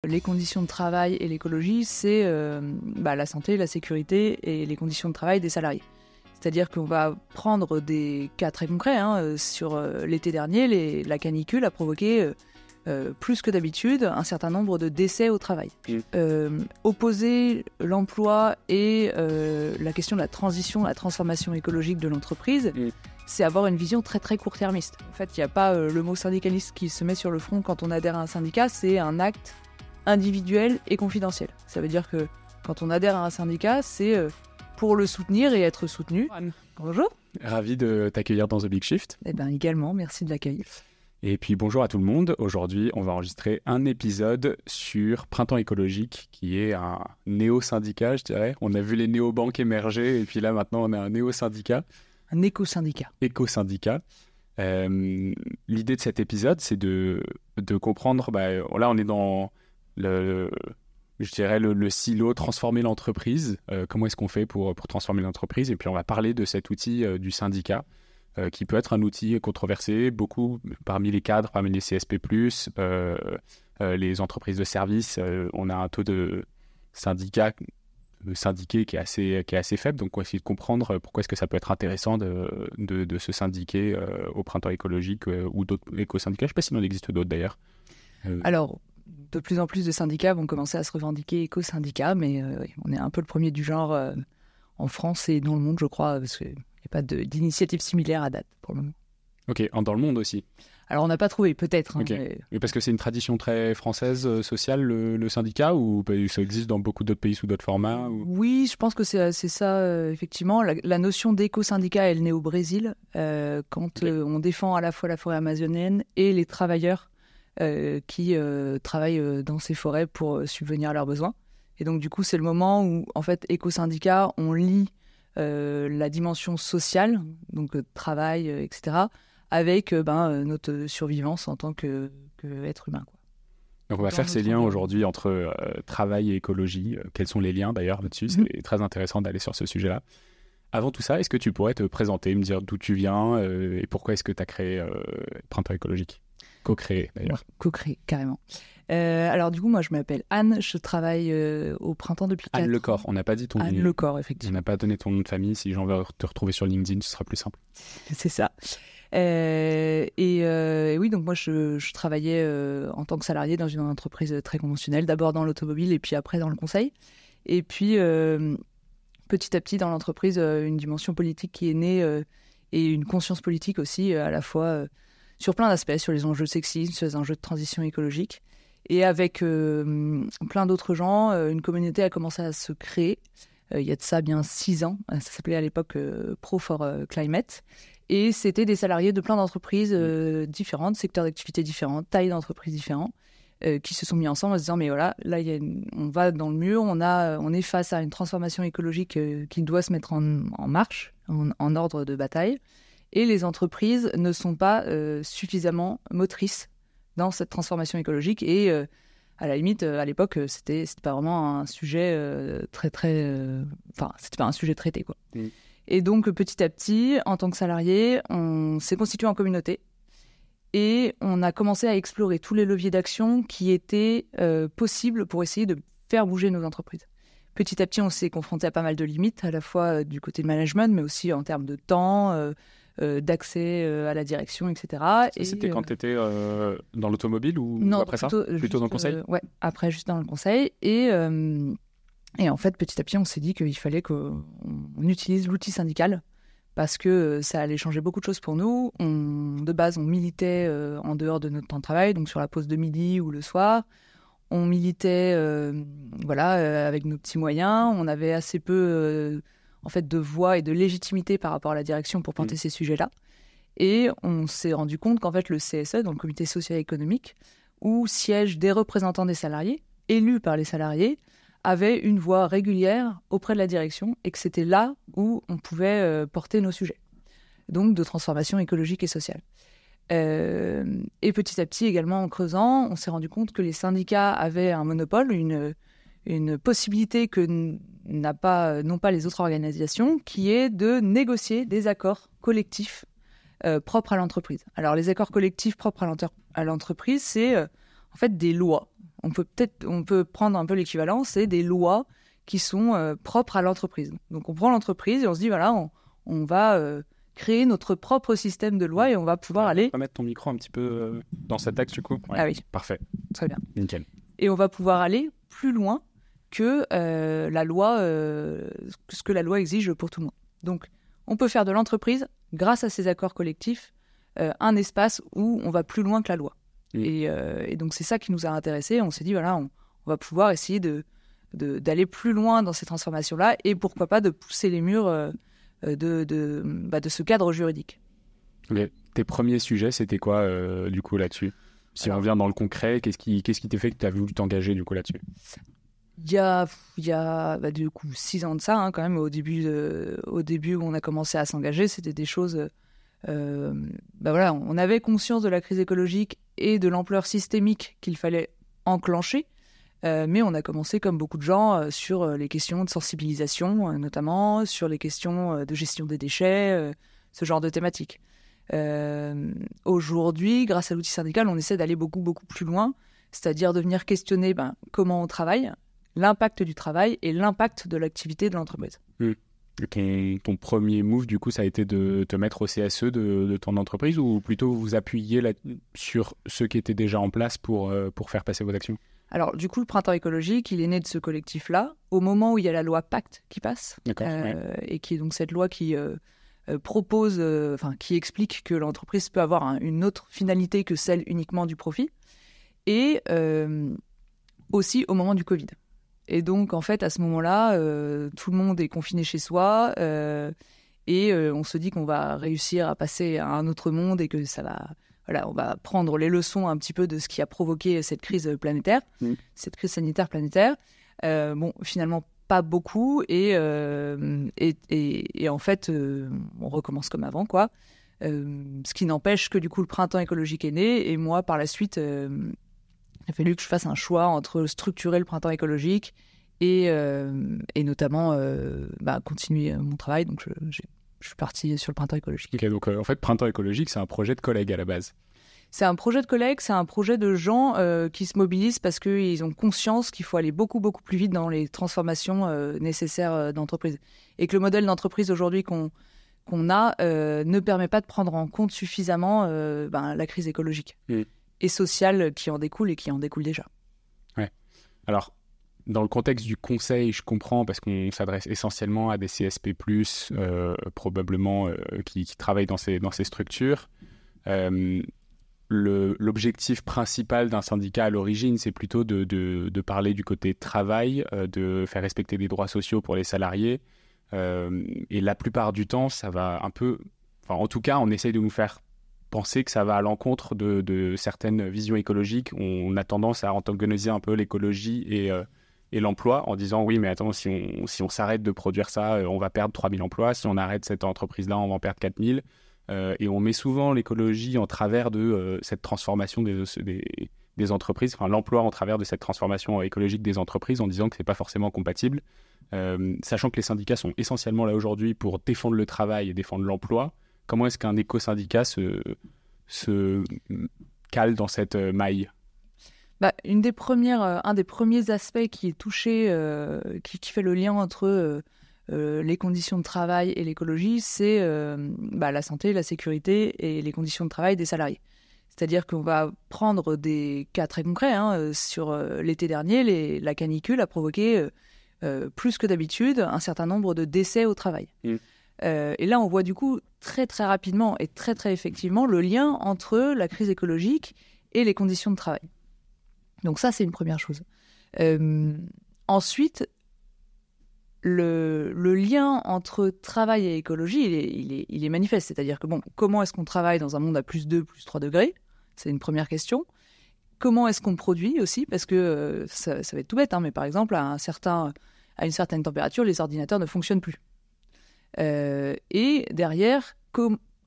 les conditions de travail et l'écologie, c'est la santé, la sécurité et les conditions de travail des salariés. C'est-à-dire qu'on va prendre des cas très concrets. Sur l'été dernier, la canicule a provoqué plus que d'habitude un certain nombre de décès au travail. Opposer l'emploi et la question de la transition, la transformation écologique de l'entreprise, c'est avoir une vision très très court-termiste. En fait, il n'y a pas le mot syndicaliste qui se met sur le front quand on adhère à un syndicat, c'est un acte individuel et confidentiel. Ça veut dire que quand on adhère à un syndicat, c'est pour le soutenir et être soutenu. Bonjour. Ravi de t'accueillir dans The Big Shift. Eh bien, également, merci de l'accueil. Et puis bonjour à tout le monde. Aujourd'hui, on va enregistrer un épisode sur Printemps écologique, qui est un néo-syndicat, je dirais. On a vu les néo-banques émerger, et puis là, maintenant, on a un néo-syndicat. Un éco-syndicat. Éco-syndicat. L'idée de cet épisode, c'est de comprendre... là, on est dans le silo, transformer l'entreprise. Comment est-ce qu'on fait pour transformer l'entreprise? Et puis, on va parler de cet outil du syndicat, qui peut être un outil controversé, beaucoup parmi les cadres, parmi les CSP+, les entreprises de services. On a un taux de syndiqué qui est assez faible, donc on va essayer de comprendre pourquoi est-ce que ça peut être intéressant de se syndiquer au Printemps écologique ou d'autres éco-syndicats. Je ne sais pas s'il en existe d'autres d'ailleurs. Alors, de plus en plus de syndicats vont commencer à se revendiquer éco-syndicats, mais on est un peu le premier du genre en France et dans le monde, je crois, parce qu'il n'y a pas d'initiative similaire à date pour le moment. Ok, dans le monde aussi. Alors, on n'a pas trouvé, peut-être. Okay. Mais parce que c'est une tradition très française, sociale, le syndicat, ou ça existe dans beaucoup d'autres pays sous d'autres formats Oui, je pense que c'est ça, effectivement. La notion d'éco-syndicat, elle naît au Brésil, quand on défend à la fois la forêt amazonienne et les travailleurs qui travaillent dans ces forêts pour subvenir à leurs besoins. Et donc, du coup, c'est le moment où, en fait, éco-syndicat, on lie la dimension sociale, donc travail, etc., avec notre survivance en tant qu'être humain, quoi. Donc on va faire ces liens aujourd'hui entre travail et écologie. Quels sont les liens d'ailleurs là-dessus? C'est très intéressant d'aller sur ce sujet-là. Avant tout ça, est-ce que tu pourrais te présenter, me dire d'où tu viens et pourquoi est-ce que tu as créé Printemps écologique? Co-créé d'ailleurs. Co-créé, carrément. Alors du coup, moi je m'appelle Anne, je travaille au Printemps depuis 4 ans. Anne Lecor, on n'a pas dit ton nom. Anne Lecor, effectivement. On n'a pas donné ton nom de famille, si j'en veux te retrouver sur LinkedIn, ce sera plus simple. C'est ça. Oui, donc moi je travaillais en tant que salarié dans une entreprise très conventionnelle, d'abord dans l'automobile et puis après dans le conseil. Et puis petit à petit dans l'entreprise, une dimension politique qui est née et une conscience politique aussi, à la fois sur plein d'aspects, sur les enjeux de sexisme, sur les enjeux de transition écologique. Et avec plein d'autres gens, une communauté a commencé à se créer. Il y a de ça bien 6 ans. Ça s'appelait à l'époque Pro for Climate. Et c'était des salariés de plein d'entreprises différentes, secteurs d'activité différents, tailles d'entreprises différentes, qui se sont mis ensemble en se disant mais voilà, là on va dans le mur, on est face à une transformation écologique qui doit se mettre en marche, en ordre de bataille. Et les entreprises ne sont pas suffisamment motrices dans cette transformation écologique. Et à la limite, à l'époque, c'était pas vraiment un sujet c'était pas un sujet traité, quoi. Et donc, petit à petit, en tant que salarié, on s'est constitué en communauté et on a commencé à explorer tous les leviers d'action qui étaient possibles pour essayer de faire bouger nos entreprises. Petit à petit, on s'est confronté à pas mal de limites, à la fois du côté de management, mais aussi en termes de temps, d'accès à la direction, etc. C'était quand tu étais dans l'automobile ou non, après plutôt dans le conseil? Ouais, après, juste dans le conseil. Et en fait, petit à petit, on s'est dit qu'il fallait qu'on utilise l'outil syndical parce que ça allait changer beaucoup de choses pour nous. De base, on militait en dehors de notre temps de travail, donc sur la pause de midi ou le soir. On militait avec nos petits moyens. On avait assez peu de voix et de légitimité par rapport à la direction pour porter ces sujets-là. Et on s'est rendu compte qu'en fait, le CSE, donc le comité social et économique, où siègent des représentants des salariés, élus par les salariés, avait une voix régulière auprès de la direction et que c'était là où on pouvait porter nos sujets, donc de transformation écologique et sociale. Et petit à petit, également en creusant, on s'est rendu compte que les syndicats avaient un monopole, une possibilité que n'ont pas les autres organisations, qui est de négocier des accords collectifs propres à l'entreprise. Alors les accords collectifs propres à l'entreprise, c'est en fait des lois on peut prendre un peu l'équivalent, c'est des lois qui sont propres à l'entreprise. Donc on prend l'entreprise et on se dit voilà, on va créer notre propre système de loi et on va pouvoir aller... On va mettre ton micro un petit peu dans cet axe du coup. Ah oui. Parfait. Très bien. Nickel. Et on va pouvoir aller plus loin que la loi, ce que la loi exige pour tout le monde. Donc on peut faire de l'entreprise, grâce à ces accords collectifs, un espace où on va plus loin que la loi. Et donc c'est ça qui nous a intéressés. On s'est dit voilà, on va pouvoir essayer d'aller plus loin dans ces transformations-là et pourquoi pas de pousser les murs de ce cadre juridique. Okay. Tes premiers sujets, c'était quoi du coup là-dessus ? Si on revient dans le concret, qu'est-ce qui t'a fait que tu as voulu t'engager du coup là-dessus ? Il y a du coup 6 ans de ça, hein, quand même, au début où on a commencé à s'engager, c'était des choses... voilà, on avait conscience de la crise écologique et de l'ampleur systémique qu'il fallait enclencher, mais on a commencé comme beaucoup de gens sur les questions de sensibilisation, notamment sur les questions de gestion des déchets, ce genre de thématiques. Aujourd'hui, grâce à l'outil syndical, on essaie d'aller beaucoup plus loin, c'est-à-dire de venir questionner comment on travaille, l'impact du travail et l'impact de l'activité de l'entreprise. Ton premier move, du coup, ça a été de te mettre au CSE de ton entreprise ou plutôt vous appuyer sur ceux qui étaient déjà en place pour faire passer vos actions ? Alors, du coup, le Printemps écologique, il est né de ce collectif-là, au moment où il y a la loi Pacte qui passe, et qui est donc cette loi qui propose, qui explique que l'entreprise peut avoir une autre finalité que celle uniquement du profit, et aussi au moment du Covid. Et donc, en fait, à ce moment-là, tout le monde est confiné chez soi et on se dit qu'on va réussir à passer à un autre monde et que ça va... Voilà, on va prendre les leçons un petit peu de ce qui a provoqué cette crise planétaire, cette crise sanitaire planétaire. Finalement, pas beaucoup. Et en fait, on recommence comme avant, quoi. Ce qui n'empêche que, du coup, le Printemps écologique est né. Et moi, par la suite... il a fallu que je fasse un choix entre structurer le Printemps écologique et notamment continuer mon travail. Donc, je suis partie sur le Printemps écologique. Ok, donc en fait, Printemps écologique, c'est un projet de collègues à la base. C'est un projet de collègues, c'est un projet de gens qui se mobilisent parce qu'ils ont conscience qu'il faut aller beaucoup plus vite dans les transformations nécessaires d'entreprise. Et que le modèle d'entreprise aujourd'hui qu'on a ne permet pas de prendre en compte suffisamment la crise écologique. Et sociale qui en découle et qui en découle déjà. Ouais. Alors, dans le contexte du conseil, je comprends parce qu'on s'adresse essentiellement à des CSP+, probablement qui travaillent dans ces structures. L'objectif principal d'un syndicat à l'origine, c'est plutôt de parler du côté travail, de faire respecter des droits sociaux pour les salariés. Et la plupart du temps, ça va un peu... en tout cas, on essaye de nous faire penser que ça va à l'encontre de certaines visions écologiques. On a tendance à antagoniser un peu l'écologie et l'emploi en disant oui, mais attends, si on s'arrête de produire ça, on va perdre 3000 emplois. Si on arrête cette entreprise-là, on va en perdre 4000. Et on met souvent l'écologie en travers de cette transformation des entreprises, l'emploi en travers de cette transformation écologique des entreprises en disant que ce n'est pas forcément compatible. Sachant que les syndicats sont essentiellement là aujourd'hui pour défendre le travail et défendre l'emploi, comment est-ce qu'un éco-syndicat se cale dans cette maille ? Un des premiers aspects qui est touché, qui fait le lien entre les conditions de travail et l'écologie, c'est la santé, la sécurité et les conditions de travail des salariés. C'est-à-dire qu'on va prendre des cas très concrets. Sur l'été dernier, la canicule a provoqué plus que d'habitude un certain nombre de décès au travail. Et là, on voit du coup très très rapidement et très très effectivement le lien entre la crise écologique et les conditions de travail. Donc ça, c'est une première chose. Ensuite, le lien entre travail et écologie, il est manifeste. C'est-à-dire que comment est-ce qu'on travaille dans un monde à plus 2, plus 3 degrés ? C'est une première question. Comment est-ce qu'on produit aussi ? Parce que ça va être tout bête, mais par exemple, à une certaine température, les ordinateurs ne fonctionnent plus. Et derrière,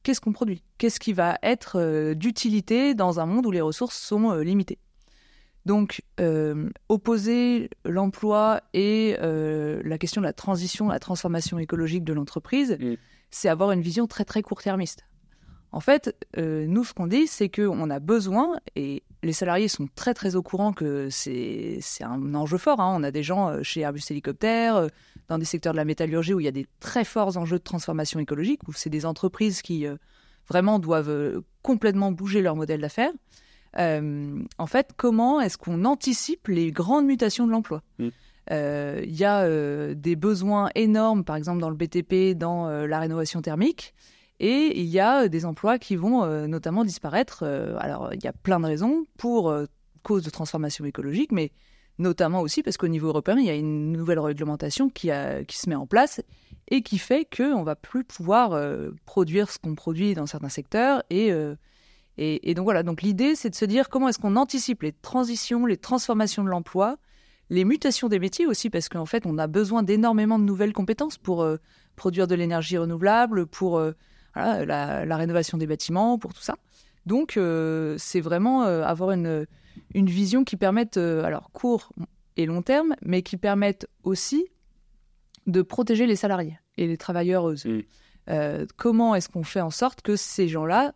qu'est-ce qu'on produit ? Qu'est-ce qui va être d'utilité dans un monde où les ressources sont limitées ? Donc, opposer l'emploi et la question de la transition, la transformation écologique de l'entreprise, c'est avoir une vision très très court-termiste. En fait, nous, ce qu'on dit, c'est qu'on a besoin, et les salariés sont très très au courant que c'est un enjeu fort. On a des gens chez Airbus Hélicoptère, dans des secteurs de la métallurgie où il y a des très forts enjeux de transformation écologique, où c'est des entreprises qui vraiment doivent complètement bouger leur modèle d'affaires. En fait, comment est-ce qu'on anticipe les grandes mutations de l'emploi ? Il y a des besoins énormes, par exemple dans le BTP, dans la rénovation thermique, et il y a des emplois qui vont notamment disparaître. Alors, il y a plein de raisons pour cause de transformation écologique, mais notamment aussi parce qu'au niveau européen, il y a une nouvelle réglementation qui se met en place et qui fait qu'on ne va plus pouvoir produire ce qu'on produit dans certains secteurs. Et donc voilà, donc l'idée, c'est de se dire comment est-ce qu'on anticipe les transitions, les transformations de l'emploi, les mutations des métiers aussi, parce qu'en fait, on a besoin d'énormément de nouvelles compétences pour produire de l'énergie renouvelable, pour la rénovation des bâtiments, pour tout ça. Donc, c'est vraiment avoir une vision qui permette, alors court et long terme, mais qui permette aussi de protéger les salariés et les travailleuses. Comment est-ce qu'on fait en sorte que ces gens-là,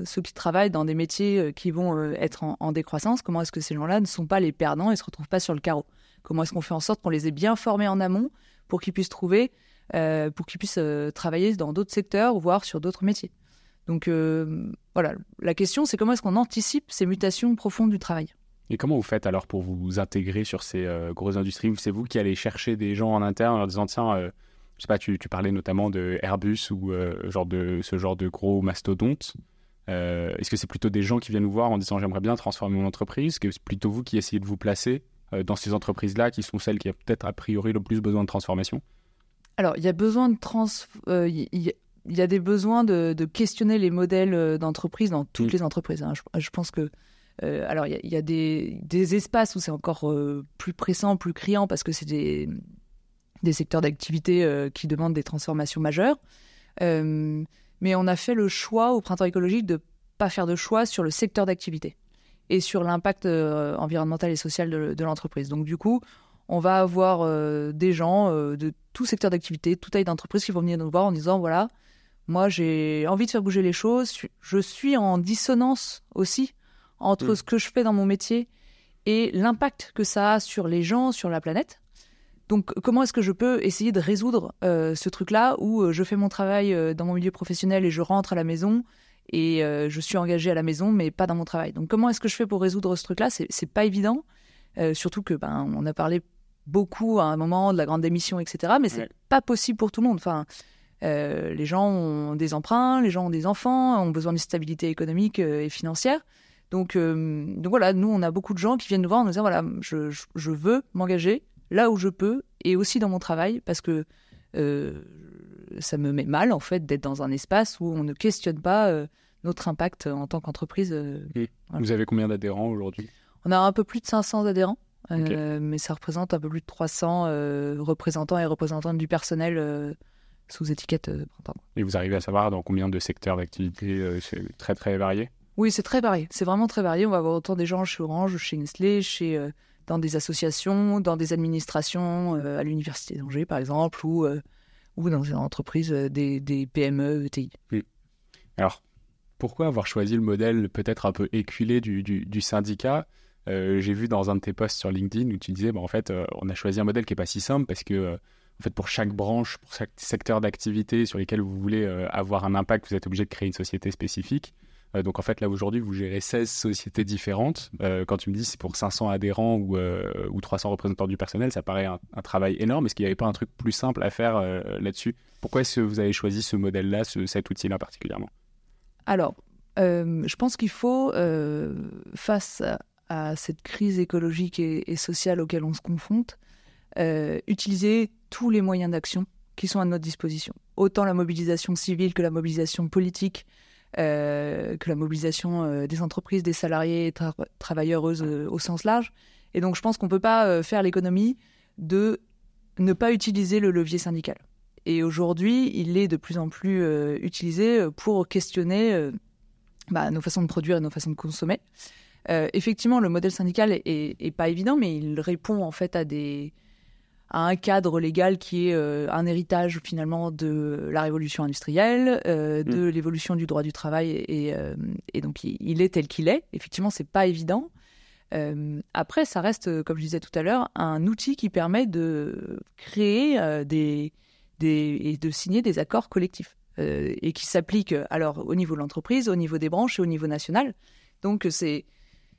ceux qui travaillent dans des métiers qui vont être en décroissance, comment est-ce que ces gens-là ne sont pas les perdants et ne se retrouvent pas sur le carreau ? Comment est-ce qu'on fait en sorte qu'on les ait bien formés en amont pour qu'ils puissent travailler dans d'autres secteurs, voire sur d'autres métiers. Donc voilà, la question, c'est comment est-ce qu'on anticipe ces mutations profondes du travail. Et comment vous faites alors pour vous intégrer sur ces grosses industries ? C'est vous qui allez chercher des gens en interne en disant tiens, je sais pas, tu parlais notamment de Airbus ou ce genre de gros mastodontes. Est-ce que c'est plutôt des gens qui viennent nous voir en disant j'aimerais bien transformer mon entreprise ? Est-ce que c'est plutôt vous qui essayez de vous placer dans ces entreprises-là qui sont celles qui ont peut-être a priori le plus besoin de transformation ? Alors, il y a besoin de il y a des besoins de questionner les modèles d'entreprise dans toutes les entreprises. Je pense que alors il y a des espaces où c'est encore plus pressant, plus criant parce que c'est des secteurs d'activité qui demandent des transformations majeures. Mais on a fait le choix au Printemps écologique de pas faire de choix sur le secteur d'activité et sur l'impact environnemental et social de l'entreprise. Donc du coup, on va avoir des gens de tout secteur d'activité, toute taille d'entreprise qui vont venir nous voir en disant voilà, moi j'ai envie de faire bouger les choses, je suis en dissonance aussi entre ce que je fais dans mon métier et l'impact que ça a sur les gens, sur la planète. Donc comment est-ce que je peux essayer de résoudre ce truc-là où je fais mon travail dans mon milieu professionnel et je rentre à la maison et je suis engagée à la maison mais pas dans mon travail. Donc comment est-ce que je fais pour résoudre ce truc-là ? C'est pas évident, surtout que on a parlé beaucoup à un moment de la grande démission, etc. Mais c'est pas possible pour tout le monde. Enfin, les gens ont des emprunts, les gens ont des enfants, ont besoin d'une stabilité économique et financière. Donc voilà, nous, on a beaucoup de gens qui viennent nous voir en nous disant voilà, je veux m'engager là où je peux et aussi dans mon travail parce que ça me met mal, en fait, d'être dans un espace où on ne questionne pas notre impact en tant qu'entreprise. Voilà. Vous avez combien d'adhérents aujourd'hui ? On a un peu plus de 500 adhérents. Okay. Mais ça représente un peu plus de 300 représentants et représentantes du personnel sous étiquette Printemps. Et vous arrivez à savoir dans combien de secteurs d'activité c'est très très varié ? Oui, c'est très varié. C'est vraiment très varié. On va avoir autant des gens chez Orange, chez Nestlé, dans des associations, dans des administrations, à l'Université d'Angers par exemple, ou dans des entreprises, des PME, ETI. Alors, pourquoi avoir choisi le modèle peut-être un peu éculé du syndicat ? J'ai vu dans un de tes posts sur LinkedIn où tu disais en fait on a choisi un modèle qui n'est pas si simple parce que en fait, pour chaque branche, pour chaque secteur d'activité sur lesquels vous voulez avoir un impact, vous êtes obligé de créer une société spécifique. Donc en fait là aujourd'hui vous gérez 16 sociétés différentes. Quand tu me dis c'est pour 500 adhérents ou 300 représentants du personnel, ça paraît un travail énorme. Est-ce qu'il n'y avait pas un truc plus simple à faire là-dessus ? Pourquoi est-ce que vous avez choisi ce modèle-là, cet outil-là particulièrement ? Alors, je pense qu'il faut, face à cette crise écologique et sociale auquel on se confronte, utiliser tous les moyens d'action qui sont à notre disposition. Autant la mobilisation civile que la mobilisation politique, que la mobilisation des entreprises, des salariés, travailleuses au sens large. Et donc, je pense qu'on ne peut pas faire l'économie de ne pas utiliser le levier syndical. Et aujourd'hui, il est de plus en plus utilisé pour questionner nos façons de produire et nos façons de consommer. Effectivement, le modèle syndical est pas évident, mais il répond en fait à un cadre légal qui est un héritage finalement de la révolution industrielle, de l'évolution du droit du travail, et donc il est tel qu'il est. Effectivement, c'est pas évident. Après, ça reste, comme je disais tout à l'heure, un outil qui permet de créer et de signer des accords collectifs et qui s'appliquent alors au niveau de l'entreprise, au niveau des branches et au niveau national. Donc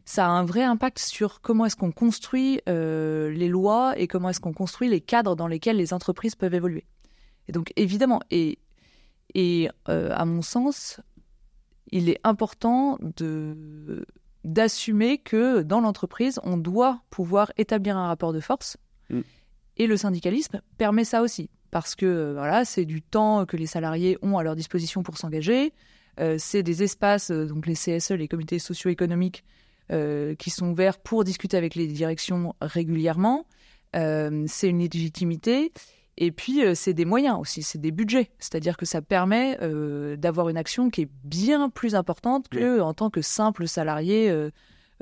ça a un vrai impact sur comment est-ce qu'on construit les lois et comment est-ce qu'on construit les cadres dans lesquels les entreprises peuvent évoluer. Et donc évidemment, à mon sens, il est important d'assumer que dans l'entreprise, on doit pouvoir établir un rapport de force. Et le syndicalisme permet ça aussi. Parce que voilà, c'est du temps que les salariés ont à leur disposition pour s'engager. C'est des espaces, donc les CSE, les comités socio-économiques, qui sont ouverts pour discuter avec les directions régulièrement. C'est une légitimité. Et puis, c'est des moyens aussi, c'est des budgets. C'est-à-dire que ça permet d'avoir une action qui est bien plus importante qu'en tant que simple salarié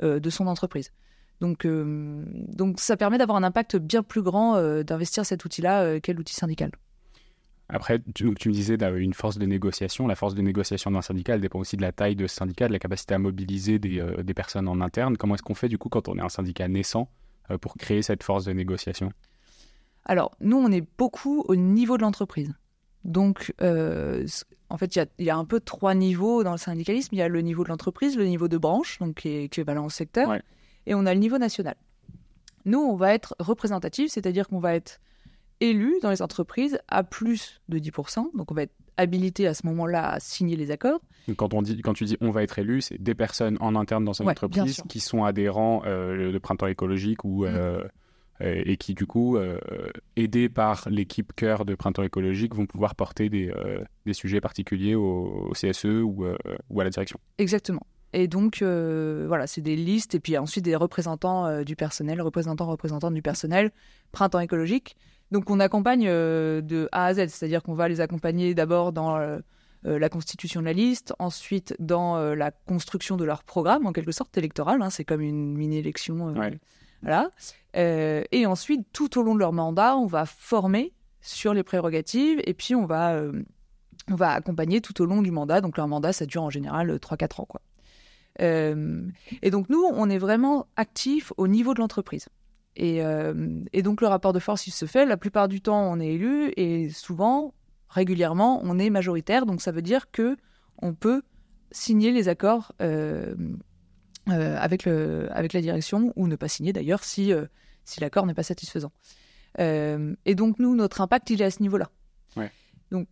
de son entreprise. Donc ça permet d'avoir un impact bien plus grand d'investir cet outil-là qu'est l'outil syndical. Après, tu me disais une force de négociation. La force de négociation d'un syndicat, elle dépend aussi de la taille de ce syndicat, de la capacité à mobiliser des personnes en interne. Comment est-ce qu'on fait du coup quand on est un syndicat naissant pour créer cette force de négociation ? Alors, nous, on est beaucoup au niveau de l'entreprise. Donc, en fait, il y a un peu 3 niveaux dans le syndicalisme. Il y a le niveau de l'entreprise, le niveau de branche, donc qui est équivalent au secteur, et on a le niveau national. Nous, on va être représentatif, c'est-à-dire qu'on va être élu dans les entreprises à plus de 10%. Donc, on va être habilité à ce moment-là à signer les accords. Donc, quand tu dis on va être élu, c'est des personnes en interne dans une entreprise qui sont adhérents de Printemps écologique ou... et qui, du coup, aidés par l'équipe cœur de Printemps écologique, vont pouvoir porter des sujets particuliers au CSE ou à la direction. Exactement. Et donc, voilà, c'est des listes et puis ensuite des représentants du personnel, représentantes du personnel, Printemps écologique. Donc, on accompagne de A à Z, c'est-à-dire qu'on va les accompagner d'abord dans la constitution de la liste, ensuite dans la construction de leur programme, en quelque sorte électoral. C'est comme une mini-élection. Voilà. Et ensuite, tout au long de leur mandat, on va former sur les prérogatives et puis on va accompagner tout au long du mandat. Donc, leur mandat, ça dure en général 3-4 ans, quoi. Et donc, nous, on est vraiment actifs au niveau de l'entreprise. Et donc, le rapport de force, il se fait. La plupart du temps, on est élu et souvent, régulièrement, on est majoritaire. Donc, ça veut dire qu'on peut signer les accords avec la direction ou ne pas signer d'ailleurs si l'accord n'est pas satisfaisant. Et donc, nous, notre impact, il est à ce niveau-là. Donc,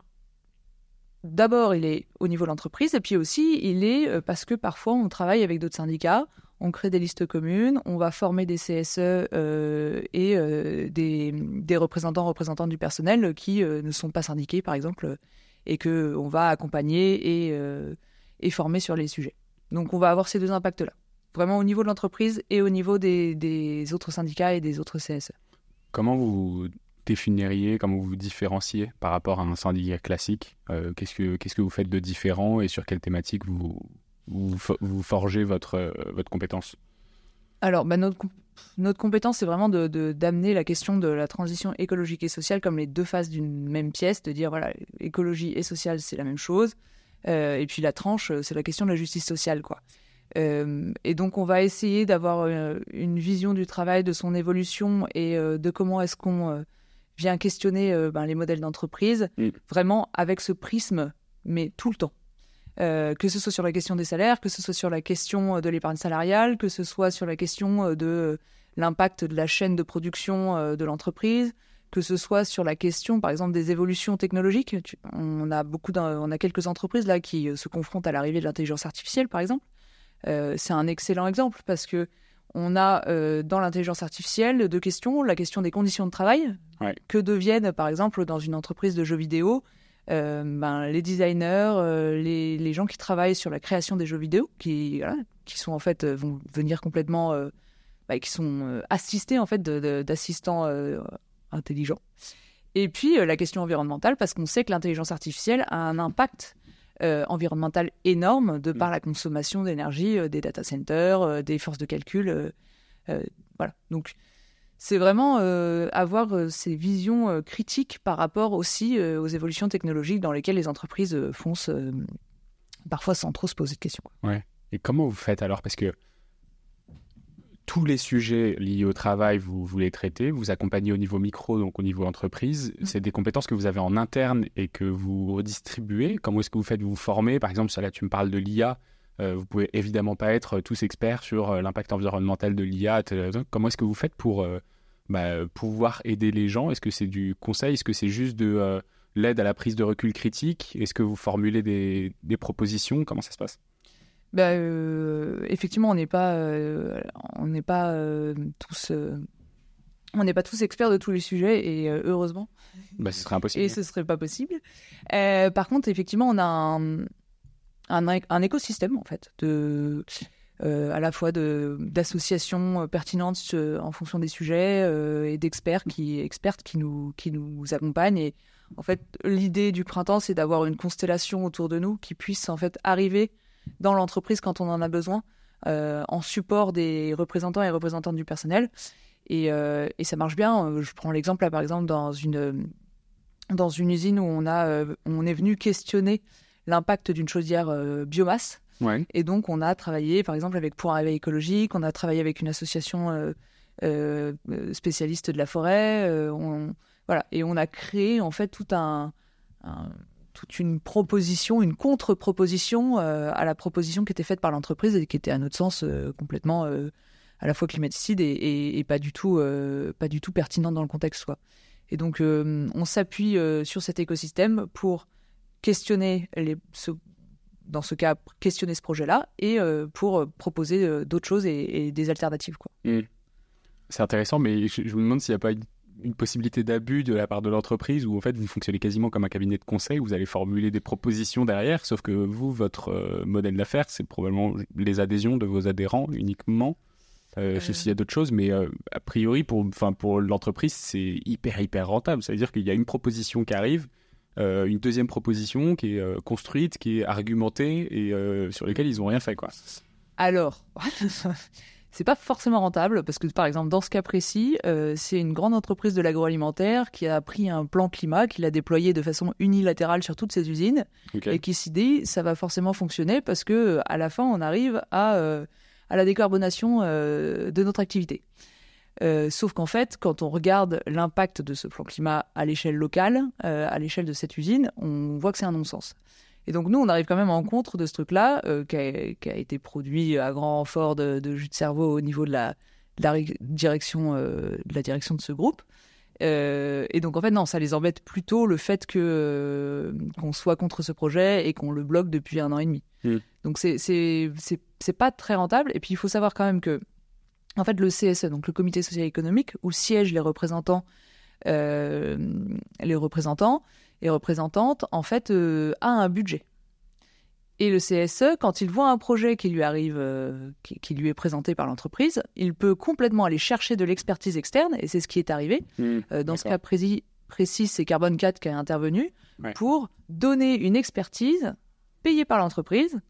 d'abord, il est au niveau de l'entreprise et puis aussi, il est parce que parfois, on travaille avec d'autres syndicats, on crée des listes communes, on va former des CSE et des représentantes du personnel qui ne sont pas syndiqués, par exemple, et qu'on va accompagner et former sur les sujets. Donc, on va avoir ces 2 impacts-là, vraiment au niveau de l'entreprise et au niveau des autres syndicats et des autres CSE. Comment vous définiriez, comment vous vous différenciez par rapport à un syndicat classique ? Qu'est-ce que vous faites de différent et sur quelle thématique vous forgez votre compétence ? Alors, notre compétence, c'est vraiment d'amener la question de la transition écologique et sociale comme les 2 faces d'une même pièce, de dire, voilà, écologie et sociale, c'est la même chose. Et puis la tranche, c'est la question de la justice sociale, quoi. Et donc, on va essayer d'avoir une vision du travail, de son évolution et de comment est-ce qu'on vient questionner les modèles d'entreprise, vraiment avec ce prisme, mais tout le temps. Que ce soit sur la question des salaires, que ce soit sur la question de l'épargne salariale, que ce soit sur la question de l'impact de la chaîne de production de l'entreprise, que ce soit sur la question, par exemple, des évolutions technologiques. On a quelques entreprises là qui se confrontent à l'arrivée de l'intelligence artificielle, par exemple. C'est un excellent exemple parce que on a dans l'intelligence artificielle 2 questions. La question des conditions de travail. Que deviennent, par exemple, dans une entreprise de jeux vidéo, les designers, les gens qui travaillent sur la création des jeux vidéo, qui sont en fait vont venir complètement, qui sont assistés en fait d'assistants intelligents. Et puis la question environnementale, parce qu'on sait que l'intelligence artificielle a un impact environnemental énorme de par la consommation d'énergie des data centers, des forces de calcul. Voilà. Donc c'est vraiment avoir ces visions critiques par rapport aussi aux évolutions technologiques dans lesquelles les entreprises foncent parfois sans trop se poser de questions. Ouais. Et comment vous faites alors? Parce que tous les sujets liés au travail, vous les traitez, vous accompagnez au niveau micro, donc au niveau entreprise. C'est des compétences que vous avez en interne et que vous redistribuez. Comment est-ce que vous faites? Vous vous formez? Par exemple, là, tu me parles de l'IA. Vous pouvez évidemment pas être tous experts sur l'impact environnemental de l'IA. Comment est-ce que vous faites pour pouvoir aider les gens? Est-ce que c'est du conseil? Est-ce que c'est juste de l'aide à la prise de recul critique? Est-ce que vous formulez des propositions? Comment ça se passe? Effectivement, on n'est pas tous experts de tous les sujets et heureusement. Ce serait impossible. Et ce serait pas possible. Par contre, effectivement, on a un écosystème en fait à la fois d'associations pertinentes en fonction des sujets et d'expertes qui nous accompagnent. Et en fait, l'idée du printemps, c'est d'avoir une constellation autour de nous qui puisse en fait arriver dans l'entreprise quand on en a besoin, en support des représentants et représentantes du personnel. Et ça marche bien. Je prends l'exemple là, par exemple, dans une usine où on est venu questionner l'impact d'une chaudière biomasse. Ouais. Et donc, on a travaillé, par exemple, avec Pour un réveil écologique, on a travaillé avec une association spécialiste de la forêt. Voilà. Et on a créé, en fait, toute une proposition, une contre-proposition à la proposition qui était faite par l'entreprise et qui était, à notre sens, complètement à la fois climaticide et pas du tout pertinente dans le contexte, quoi. Et donc, on s'appuie sur cet écosystème pour questionner dans ce cas, questionner ce projet-là et pour proposer d'autres choses et des alternatives, quoi. C'est intéressant, mais je vous demande s'il n'y a pas une possibilité d'abus de la part de l'entreprise où en fait vous fonctionnez quasiment comme un cabinet de conseil, vous allez formuler des propositions derrière, sauf que vous, votre modèle d'affaires, c'est probablement les adhésions de vos adhérents uniquement. S'il y a d'autres choses, mais a priori pour l'entreprise, c'est hyper rentable. Ça veut dire qu'il y a une proposition qui arrive, une deuxième proposition qui est construite, qui est argumentée et sur laquelle ils n'ont rien fait, quoi. Alors, c'est pas forcément rentable parce que, par exemple, dans ce cas précis, c'est une grande entreprise de l'agroalimentaire qui a pris un plan climat, qui l'a déployé de façon unilatérale sur toutes ses usines, et qui s'est dit ça va forcément fonctionner parce que à la fin, on arrive à la décarbonation de notre activité. Sauf qu'en fait, quand on regarde l'impact de ce plan climat à l'échelle locale, à l'échelle de cette usine, on voit que c'est un non-sens. Et donc nous, on arrive quand même en contre de ce truc-là, qui a été produit à grand renfort de jus de cerveau au niveau de la direction de ce groupe. Et donc en fait, non, ça les embête plutôt le fait qu'on soit contre ce projet et qu'on le bloque depuis 1 an et demi. Donc c'est pas très rentable. Et puis il faut savoir quand même que en fait, le CSE, donc le comité social et économique, où siègent les représentants et représentantes, en fait, a un budget. Et le CSE, quand il voit un projet qui lui arrive, qui lui est présenté par l'entreprise, il peut complètement aller chercher de l'expertise externe, et c'est ce qui est arrivé. Dans ce cas précis, c'est Carbone 4 qui a intervenu pour donner une expertise payée par l'entreprise.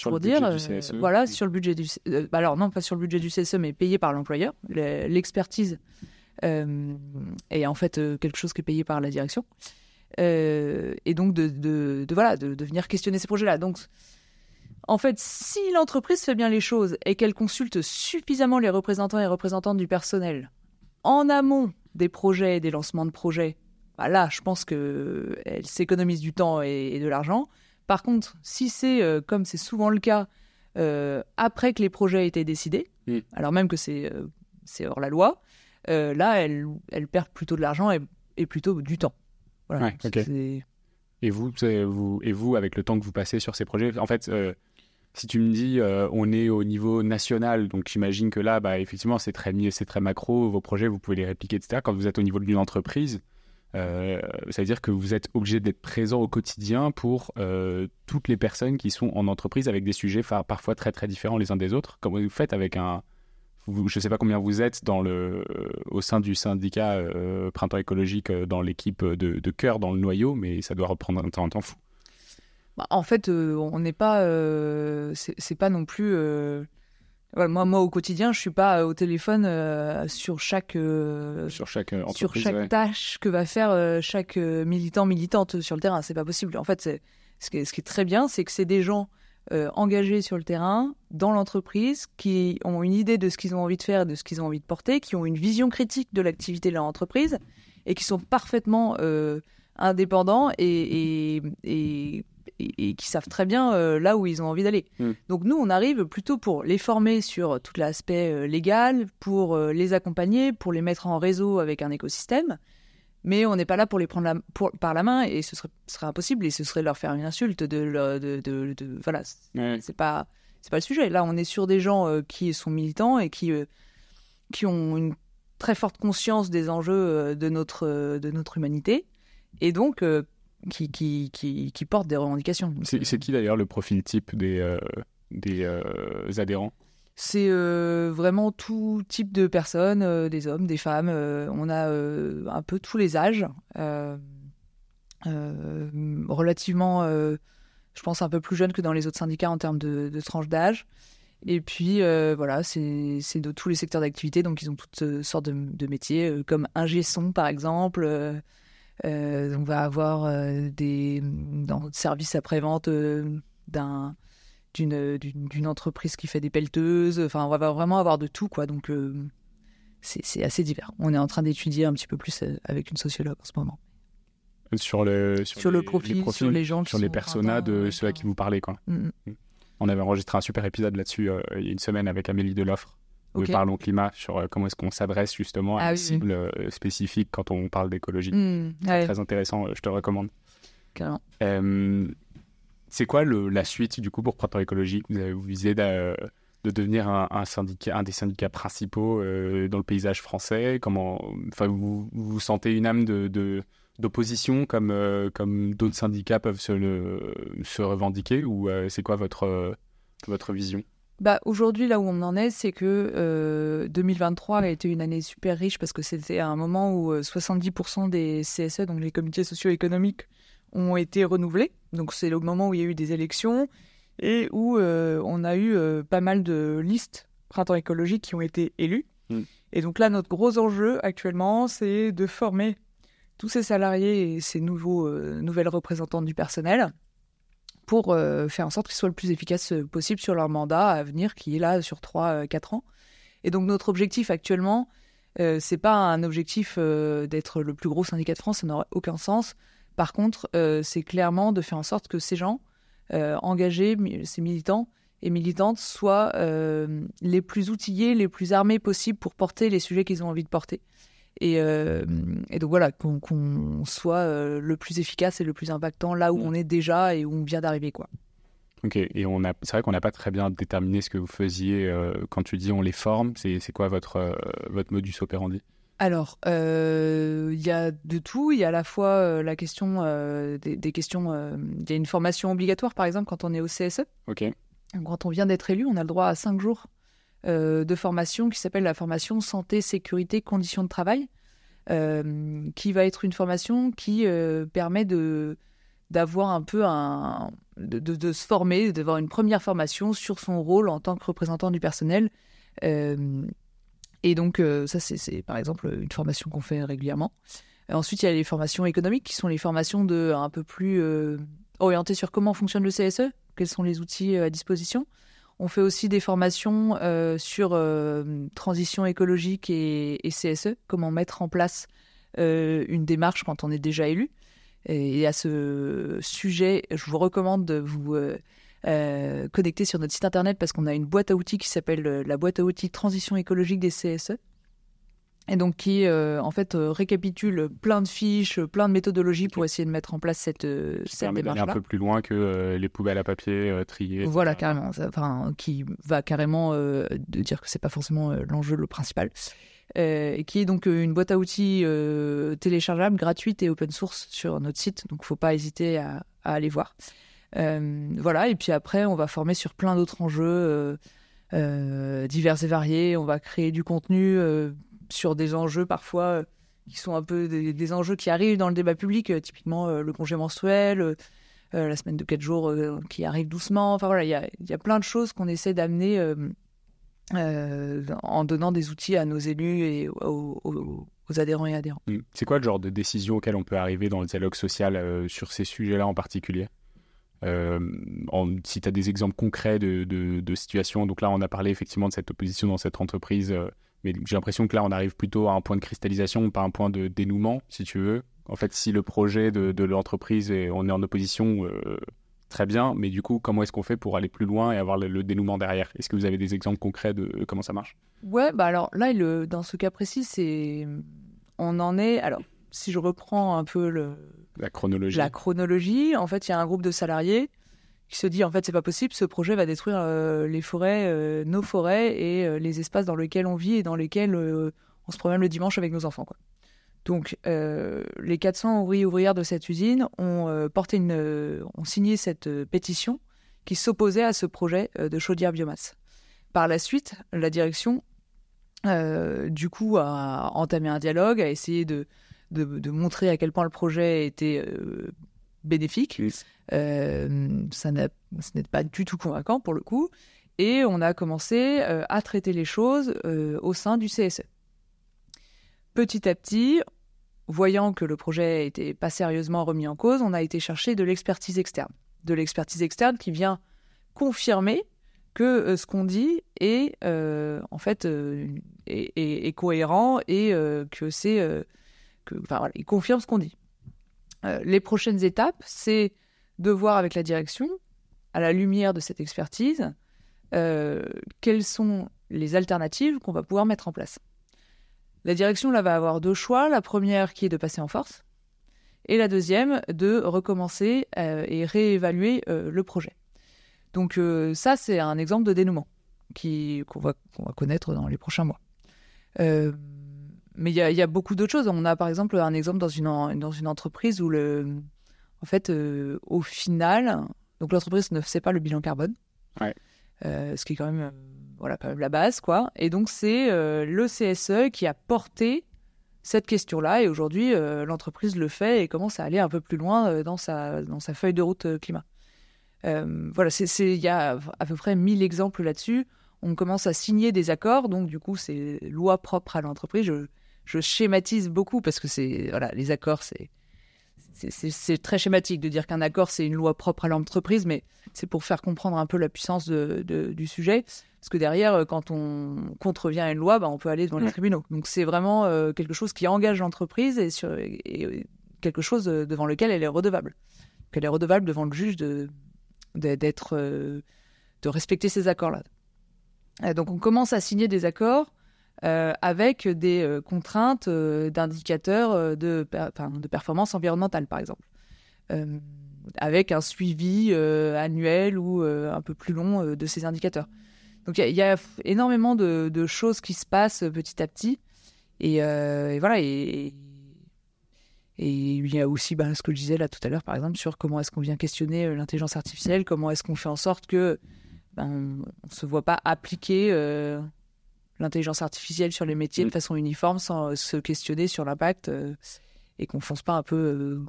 Pour dire, voilà, sur le budget du alors non, pas sur le budget du CSE, mais payé par l'employeur. L'expertise est en fait quelque chose qui est payé par la direction. Et donc de venir questionner ces projets-là. Donc, en fait, si l'entreprise fait bien les choses et qu'elle consulte suffisamment les représentants et représentantes du personnel en amont des projets et des lancements de projets, bah là, je pense qu'elle s'économise du temps et de l'argent. Par contre, si c'est, comme c'est souvent le cas, après que les projets aient été décidés, alors même que c'est hors la loi, là, elle perd plutôt de l'argent et plutôt du temps. Voilà. Ouais, okay. Et vous, avec le temps que vous passez sur ces projets, en fait, si tu me dis on est au niveau national, donc j'imagine que là, bah, effectivement, c'est très macro, vos projets, vous pouvez les répliquer, etc. Quand vous êtes au niveau d'une entreprise, ça veut dire que vous êtes obligé d'être présent au quotidien pour toutes les personnes qui sont en entreprise avec des sujets parfois très très différents les uns des autres. Comment vous faites avec je ne sais pas combien vous êtes au sein du syndicat Printemps écologique dans l'équipe de cœur, dans le noyau, mais ça doit reprendre un temps fou. Bah, en fait, on n'est pas... c'est pas non plus... Voilà, moi, au quotidien, je suis pas au téléphone sur chaque entreprise, tâche que va faire chaque militante sur le terrain. C'est pas possible. En fait, ce qui est très bien, c'est que c'est des gens engagés sur le terrain, dans l'entreprise, qui ont une idée de ce qu'ils ont envie de faire et de ce qu'ils ont envie de porter, qui ont une vision critique de l'activité de leur entreprise et qui sont parfaitement indépendants et qui savent très bien là où ils ont envie d'aller. Donc nous, on arrive plutôt pour les former sur tout l'aspect légal, pour les accompagner, pour les mettre en réseau avec un écosystème, mais on n'est pas là pour les prendre par la main, et ce serait impossible, et ce serait leur faire une insulte voilà, c'est pas le sujet. Là, on est sur des gens qui sont militants et qui ont une très forte conscience des enjeux de notre humanité, et donc qui portent des revendications. C'est qui d'ailleurs le profil type des adhérents? C'est vraiment tout type de personnes, des hommes, des femmes. On a un peu tous les âges, relativement, je pense, un peu plus jeunes que dans les autres syndicats en termes de tranche d'âge. Et puis, voilà, c'est de tous les secteurs d'activité, donc ils ont toutes sortes de métiers, comme ingé son, par exemple. On va avoir dans le service après-vente d'une entreprise qui fait des pelleteuses. Enfin, on va vraiment avoir de tout, quoi. Donc, c'est assez divers. On est en train d'étudier un petit peu plus avec une sociologue en ce moment. Sur le profil, sur les gens, sur les personas de ceux à qui vous parlez, quoi. On avait enregistré un super épisode là-dessus il y a une semaine avec Amélie Deloffre, où nous parlons climat, sur comment est-ce qu'on s'adresse justement à une cible spécifique quand on parle d'écologie. C'est très intéressant, je te recommande. Carrément. C'est quoi la suite du coup pour Printemps écologique? Vous visez de devenir un des syndicats principaux dans le paysage français. Vous sentez une âme d'opposition comme d'autres syndicats peuvent se revendiquer, ou c'est quoi votre vision? Aujourd'hui, là où on en est, c'est que 2023 a été une année super riche, parce que c'était un moment où 70% des CSE, donc les comités socio-économiques, ont été renouvelés. Donc c'est le moment où il y a eu des élections et où on a eu pas mal de listes Printemps écologique qui ont été élues. Et donc là, notre gros enjeu actuellement, c'est de former tous ces salariés et ces nouvelles représentantes du personnel pour faire en sorte qu'ils soient le plus efficaces possible sur leur mandat à venir, qui est là sur 3-4 ans. Et donc notre objectif actuellement, c'est pas un objectif d'être le plus gros syndicat de France, ça n'aurait aucun sens. Par contre, c'est clairement de faire en sorte que ces gens engagés, ces militants et militantes, soient les plus outillés, les plus armés possibles pour porter les sujets qu'ils ont envie de porter. Et donc voilà, qu'on soit le plus efficace et le plus impactant là où on est déjà et où on vient d'arriver, quoi. Ok, et c'est vrai qu'on n'a pas très bien déterminé ce que vous faisiez quand tu dis on les forme. C'est quoi votre modus operandi? Alors, il y a de tout. Il y a à la fois la question des questions. Il y a une formation obligatoire, par exemple, quand on est au CSE. Ok. Quand on vient d'être élu, on a le droit à 5 jours de formation qui s'appelle la formation santé, sécurité, conditions de travail, qui va être une formation qui permet d'avoir un peu de se former, d'avoir une première formation sur son rôle en tant que représentant du personnel. Et donc, ça, c'est par exemple une formation qu'on fait régulièrement. Ensuite, il y a les formations économiques, qui sont les formations un peu plus orientées sur comment fonctionne le CSE, quels sont les outils à disposition. On fait aussi des formations sur transition écologique et CSE, comment mettre en place une démarche quand on est déjà élu. Et à ce sujet, je vous recommande de vous connecter sur notre site internet, parce qu'on a une boîte à outils qui s'appelle la boîte à outils transition écologique des CSE. Et donc qui, en fait, récapitule plein de fiches, plein de méthodologies pour essayer de mettre en place cette démarche-là. Un peu plus loin que les poubelles à papier triées. Voilà, carrément. Qui va carrément de dire que c'est pas forcément l'enjeu le principal. Et qui est donc une boîte à outils téléchargeable, gratuite et open source sur notre site. Donc, faut pas hésiter à aller voir. Voilà. Et puis après, on va former sur plein d'autres enjeux divers et variés. On va créer du contenu sur des enjeux parfois qui sont un peu des enjeux qui arrivent dans le débat public, typiquement le congé menstruel, la semaine de 4 jours qui arrive doucement. Enfin voilà, il y a plein de choses qu'on essaie d'amener en donnant des outils à nos élus et aux adhérents et adhérents. C'est quoi le genre de décision auquel on peut arriver dans le dialogue social sur ces sujets-là en particulier ? Si tu as des exemples concrets de situations, donc là on a parlé effectivement de cette opposition dans cette entreprise, mais j'ai l'impression que là on arrive plutôt à un point de cristallisation, pas un point de dénouement, si tu veux. En fait, si le projet de l'entreprise, on est en opposition, très bien, mais du coup, comment est-ce qu'on fait pour aller plus loin et avoir le dénouement derrière ? Est-ce que vous avez des exemples concrets de comment ça marche ? Ouais, bah alors là, dans ce cas précis, on en est... Alors, si je reprends un peu la chronologie, en fait, il y a un groupe de salariés qui se dit, en fait, c'est pas possible, ce projet va détruire les forêts, nos forêts et les espaces dans lesquels on vit et dans lesquels on se promène le dimanche avec nos enfants, quoi. Donc, les 400 ouvrières de cette usine ont signé cette pétition qui s'opposait à ce projet de chaudière biomasse. Par la suite, la direction, du coup, a entamé un dialogue, a essayé de montrer à quel point le projet était bénéfique. Oui. Ce n'est pas du tout convaincant, pour le coup. Et on a commencé à traiter les choses au sein du CSE. Petit à petit, voyant que le projet n'était pas sérieusement remis en cause, on a été chercher de l'expertise externe. De l'expertise externe qui vient confirmer que ce qu'on dit est en fait est cohérent et que c'est il confirme ce qu'on dit. Les prochaines étapes, c'est de voir avec la direction, à la lumière de cette expertise, quelles sont les alternatives qu'on va pouvoir mettre en place. La direction là va avoir deux choix. La première qui est de passer en force et la deuxième de recommencer et réévaluer le projet. Donc ça, c'est un exemple de dénouement qu'on va connaître dans les prochains mois. Mais il y a beaucoup d'autres choses. On a par exemple un exemple dans une entreprise où au final, donc l'entreprise ne fait pas le bilan carbone. Ouais. Ce qui est quand même la base, quoi. Et donc, c'est le CSE qui a porté cette question-là. Et aujourd'hui, l'entreprise le fait et commence à aller un peu plus loin dans sa feuille de route climat. Il y a à peu près 1000 exemples là-dessus. On commence à signer des accords. Donc, du coup, c'est loi propre à l'entreprise. Je schématise beaucoup parce que les accords, c'est très schématique de dire qu'un accord, c'est une loi propre à l'entreprise, mais c'est pour faire comprendre un peu la puissance du sujet. Parce que derrière, quand on contrevient à une loi, on peut aller devant les tribunaux. Donc, c'est vraiment quelque chose qui engage l'entreprise et quelque chose devant lequel elle est redevable. Donc, elle est redevable devant le juge de respecter ces accords-là. Donc, on commence à signer des accords avec des contraintes d'indicateurs de performance environnementale, par exemple, avec un suivi annuel ou un peu plus long de ces indicateurs. Donc il y a énormément de choses qui se passent petit à petit, et voilà. Et il y a aussi ce que je disais là tout à l'heure, par exemple, sur comment est-ce qu'on vient questionner l'intelligence artificielle, comment est-ce qu'on fait en sorte que on ne se voit pas appliquer l'intelligence artificielle sur les métiers de façon uniforme sans se questionner sur l'impact et qu'on ne fonce pas un peu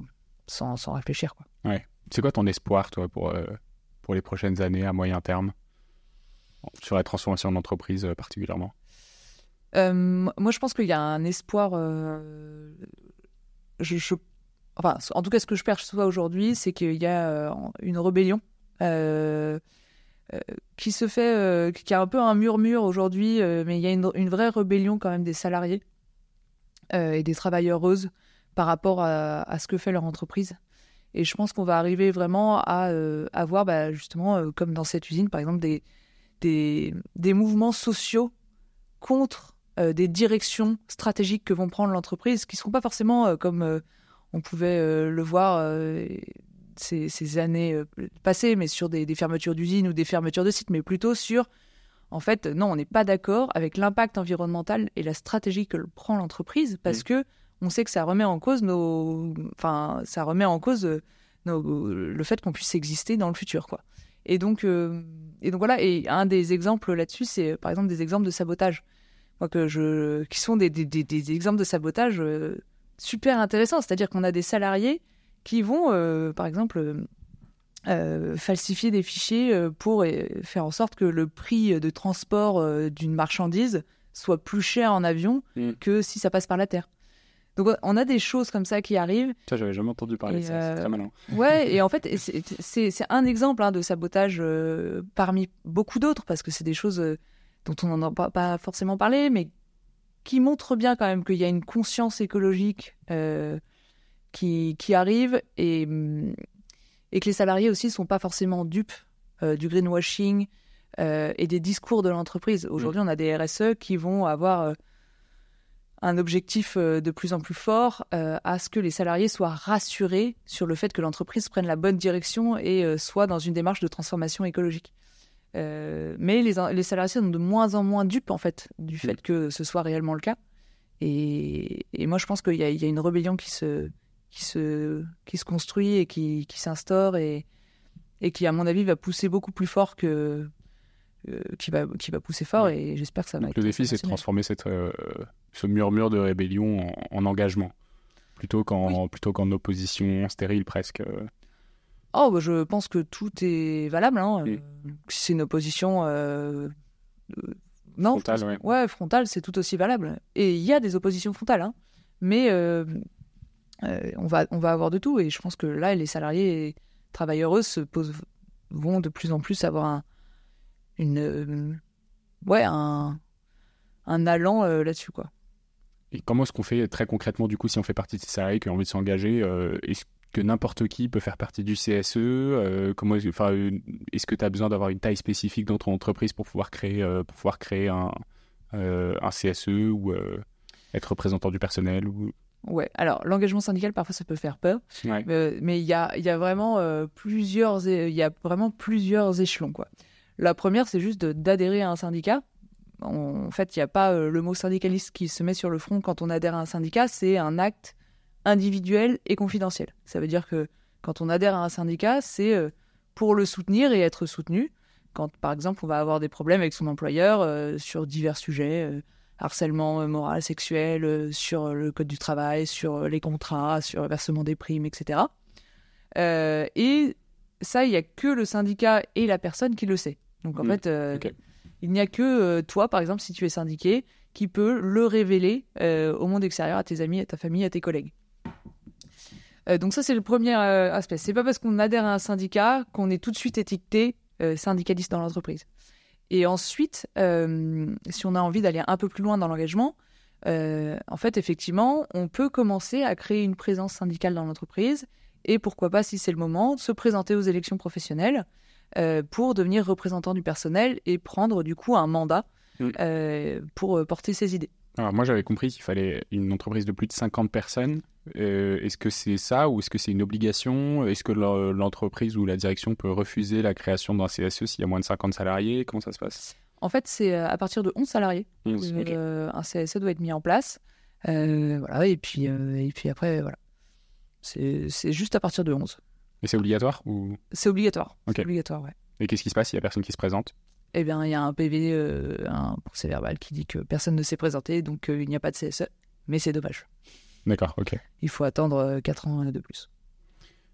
sans réfléchir, quoi. Ouais. C'est quoi ton espoir, toi, pour les prochaines années à moyen terme sur la transformation de l'entreprise particulièrement ? Moi, je pense qu'il y a un espoir. En tout cas, ce que je perçois aujourd'hui, c'est qu'il y a une rébellion qui se fait, qui a un peu un murmure aujourd'hui, mais il y a une vraie rébellion quand même des salariés et des travailleuses par rapport à ce que fait leur entreprise. Et je pense qu'on va arriver vraiment à avoir, justement, comme dans cette usine, par exemple, des mouvements sociaux contre des directions stratégiques que vont prendre l'entreprise, qui ne seront pas forcément comme on pouvait le voir ces années passées, mais sur des fermetures d'usines ou des fermetures de sites, mais plutôt sur, en fait, non, on n'est pas d'accord avec l'impact environnemental et la stratégie que prend l'entreprise, parce que on sait que ça remet en cause le fait qu'on puisse exister dans le futur, quoi. Et donc voilà. Et un des exemples là-dessus, c'est par exemple des exemples de sabotage, qui sont des exemples de sabotage super intéressants. C'est-à-dire qu'on a des salariés qui vont, par exemple, falsifier des fichiers pour faire en sorte que le prix de transport d'une marchandise soit plus cher en avion que si ça passe par la terre. Donc on a des choses comme ça qui arrivent. Ça, j'avais jamais entendu parler de ça, c'est très malin. Ouais, et en fait, c'est un exemple de sabotage parmi beaucoup d'autres, parce que c'est des choses dont on n'en a pas forcément parlé, mais qui montrent bien quand même qu'il y a une conscience écologique qui arrive, et que les salariés aussi ne sont pas forcément dupes du greenwashing et des discours de l'entreprise. Aujourd'hui, on a des RSE qui vont avoir un objectif de plus en plus fort à ce que les salariés soient rassurés sur le fait que l'entreprise prenne la bonne direction et soit dans une démarche de transformation écologique. Mais les salariés sont de moins en moins dupes, en fait, du fait que ce soit réellement le cas. Et moi, je pense qu'il y a une rébellion qui se construit et qui s'instaure et qui, à mon avis, va pousser beaucoup plus fort qui va pousser fort, et j'espère que ça va Donc être... le défi, c'est de transformer ce murmure de rébellion en engagement, plutôt qu'en opposition stérile presque. Je pense que tout est valable. Si c'est une opposition... non, frontale, frontale, c'est tout aussi valable. Et il y a des oppositions frontales, mais on va avoir de tout. Et je pense que là, les salariés et travailleurs vont de plus en plus avoir un allant là-dessus, quoi. Et comment est-ce qu'on fait très concrètement, du coup, si on fait partie de ces salariés qui ont envie de s'engager, est-ce que n'importe qui peut faire partie du CSE? Est-ce que tu as besoin d'avoir une taille spécifique dans ton entreprise pour pouvoir créer un CSE ou être représentant du personnel Ouais, alors l'engagement syndical, parfois ça peut faire peur, Ouais. Mais il y a vraiment plusieurs échelons, quoi. La première, c'est juste d'adhérer à un syndicat. En fait, il n'y a pas le mot syndicaliste qui se met sur le front quand on adhère à un syndicat. C'est un acte individuel et confidentiel. Ça veut dire que quand on adhère à un syndicat, c'est pour le soutenir et être soutenu. Quand, par exemple, on va avoir des problèmes avec son employeur sur divers sujets, harcèlement moral, sexuel, sur le code du travail, sur les contrats, sur le versement des primes, etc. Et ça, il n'y a que le syndicat et la personne qui le sait. Donc en fait, il n'y a que toi, par exemple, si tu es syndiqué, qui peut le révéler au monde extérieur, à tes amis, à ta famille, à tes collègues. Donc ça, c'est le premier aspect. C'est pas parce qu'on adhère à un syndicat qu'on est tout de suite étiqueté syndicaliste dans l'entreprise. Et ensuite, si on a envie d'aller un peu plus loin dans l'engagement, en fait, effectivement, on peut commencer à créer une présence syndicale dans l'entreprise, et pourquoi pas, si c'est le moment, se présenter aux élections professionnelles pour devenir représentant du personnel et prendre du coup un mandat pour porter ses idées. Alors moi, j'avais compris qu'il fallait une entreprise de plus de 50 personnes. Est-ce que c'est ça, ou est-ce que c'est une obligation? Est-ce que l'entreprise ou la direction peut refuser la création d'un CSE s'il y a moins de 50 salariés? Comment ça se passe? En fait, c'est à partir de 11 salariés que un CSE doit être mis en place. Et puis après, voilà. C'est juste à partir de 11. Et c'est obligatoire ou... C'est obligatoire. Okay. C'est obligatoire, ouais. Et qu'est-ce qui se passe s'il n'y a personne qui se présente? Eh bien, il y a un PV, un procès verbal qui dit que personne ne s'est présenté, donc il n'y a pas de CSE. Mais c'est dommage. D'accord, ok. Il faut attendre 4 ans de plus.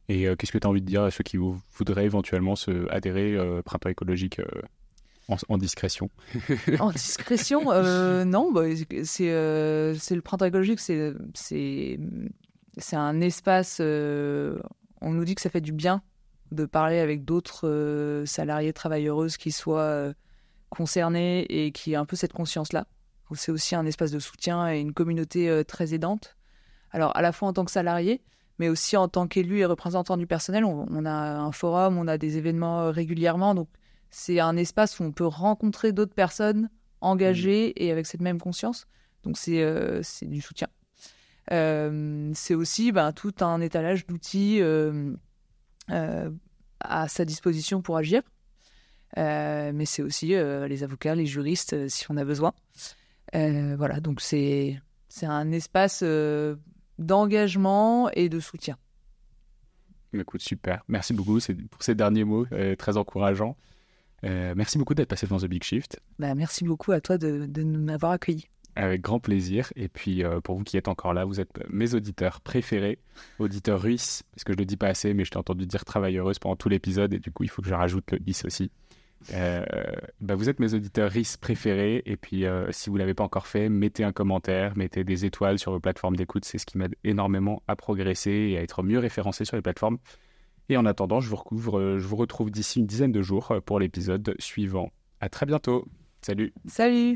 Et qu'est-ce que tu as envie de dire à ceux qui voudraient éventuellement adhérer Printemps écologique en discrétion? En discrétion, non. C'est le Printemps écologique, c'est un espace... on nous dit que ça fait du bien de parler avec d'autres salariés, travailleuses qui soient concernés et qui aient un peu cette conscience-là. C'est aussi un espace de soutien et une communauté très aidante. Alors, à la fois en tant que salarié, mais aussi en tant qu'élu et représentant du personnel. On a un forum, on a des événements régulièrement. Donc, c'est un espace où on peut rencontrer d'autres personnes engagées et avec cette même conscience. Donc, c'est du soutien. C'est aussi tout un étalage d'outils à sa disposition pour agir. Mais c'est aussi les avocats, les juristes, si on a besoin. Voilà, donc c'est un espace d'engagement et de soutien. Écoute, super. Merci beaucoup pour ces derniers mots, très encourageants. Merci beaucoup d'être passé dans The Big Shift. Merci beaucoup à toi de m'avoir accueilli. Avec grand plaisir. Et puis, pour vous qui êtes encore là, vous êtes mes auditeurs préférés, auditeurs RUIS, parce que je ne le dis pas assez, mais je t'ai entendu dire travailleureuse pendant tout l'épisode, et du coup, il faut que je rajoute le IS aussi. Vous êtes mes auditeurs RIS préférés. Et puis, si vous ne l'avez pas encore fait, mettez un commentaire, mettez des étoiles sur vos plateformes d'écoute. C'est ce qui m'aide énormément à progresser et à être mieux référencé sur les plateformes. Et en attendant, je vous retrouve d'ici une dizaine de jours pour l'épisode suivant. À très bientôt. Salut. Salut!